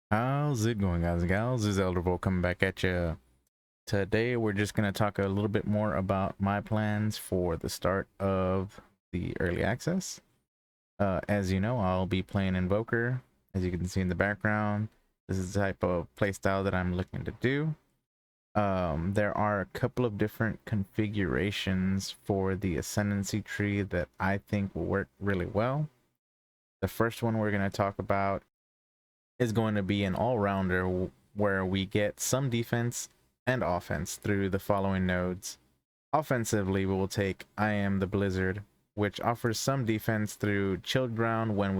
How's it going, guys and gals? This is Elderville coming back at you. Today, we're just going to talk a little bit more about my plans for the start of the early access. As you know, I'll be playing Invoker. As you can see in the background, this is the type of playstyle that I'm looking to do. There are a couple of different configurations for the ascendency tree that I think will work really well. The first one we're going to talk about is going to be an all-rounder where we get some defense and offense through the following nodes. Offensively, we will take I Am the Blizzard, which offers some defense through Chilled Ground when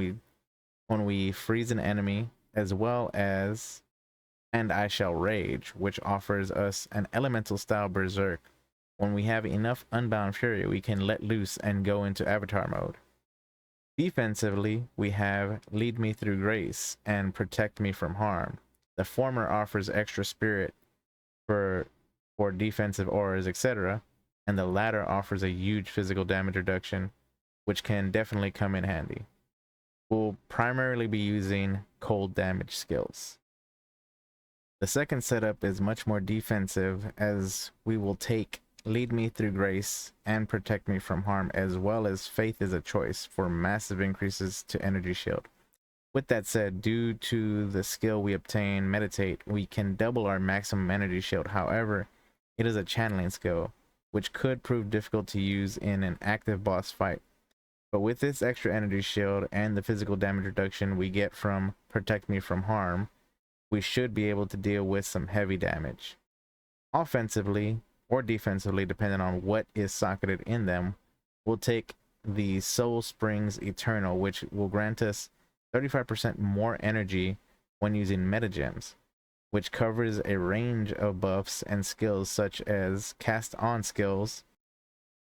we freeze an enemy, as well as And I Shall Rage, which offers us an elemental style berserk. When we have enough Unbound Fury, we can let loose and go into Avatar mode. Defensively, we have Lead Me Through Grace and Protect Me from Harm. The former offers extra spirit for defensive auras, etc., and the latter offers a huge physical damage reduction, which can definitely come in handy. We'll primarily be using cold damage skills. The second setup is much more defensive, as we will take Lead Me Through Grace and Protect Me from Harm, as well as Faith is a Choice for massive increases to energy shield. With that said, due to the skill we obtain, Meditate, we can double our maximum energy shield. However, it is a channeling skill, which could prove difficult to use in an active boss fight. But with this extra energy shield and the physical damage reduction we get from Protect Me from Harm, we should be able to deal with some heavy damage. Offensively, or defensively, depending on what is socketed in them, we'll take the Soul Springs Eternal, which will grant us 35% more energy when using metagems, which covers a range of buffs and skills such as cast on skills.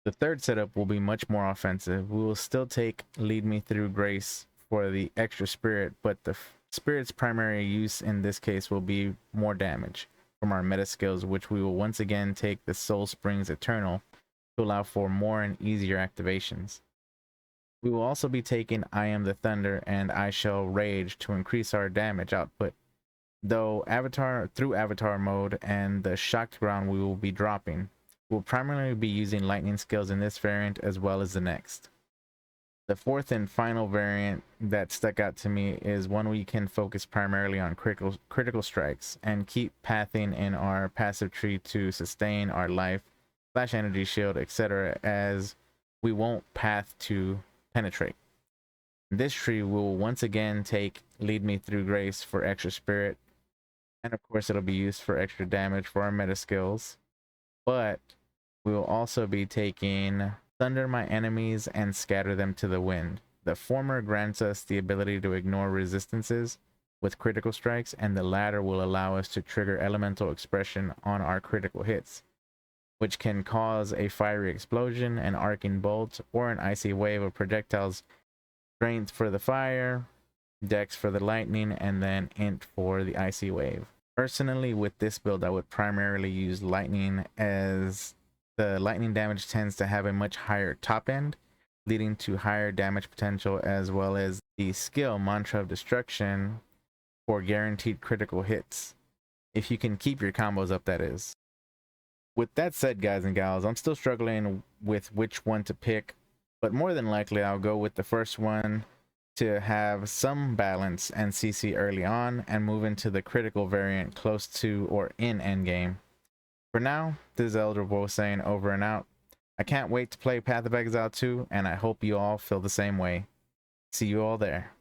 The third setup will be much more offensive. We will still take Lead Me Through Grace for the extra spirit, but the spirit's primary use in this case will be more damage from our meta skills, which we will once again take the Soul Springs Eternal to allow for more and easier activations. We will also be taking I Am the Thunder and I Shall Rage to increase our damage output, though through Avatar mode and the Shocked Ground we will be dropping. We'll primarily be using lightning skills in this variant as well as the next. The fourth and final variant that stuck out to me is one we can focus primarily on critical strikes and keep pathing in our passive tree to sustain our life, slash energy shield, etc., as we won't path to penetrate. In this tree, we will once again take Lead Me Through Grace for extra spirit, and of course it'll be used for extra damage for our meta skills, but we will also be taking Thunder My Enemies and Scatter Them to the Wind. The former grants us the ability to ignore resistances with critical strikes, and the latter will allow us to trigger elemental expression on our critical hits, which can cause a fiery explosion, an arcing bolt, or an icy wave of projectiles. Strength for the fire, Dex for the lightning, and then Int for the icy wave. Personally, with this build, I would primarily use lightning, as the lightning damage tends to have a much higher top end, leading to higher damage potential, as well as the skill Mantra of Destruction for guaranteed critical hits, if you can keep your combos up, that is. With that said, guys and gals, I'm still struggling with which one to pick, but more than likely I'll go with the first one to have some balance and CC early on, and move into the critical variant close to or in endgame. For now, this is Elderville saying over and out. I can't wait to play Path of Exile 2, and I hope you all feel the same way. See you all there.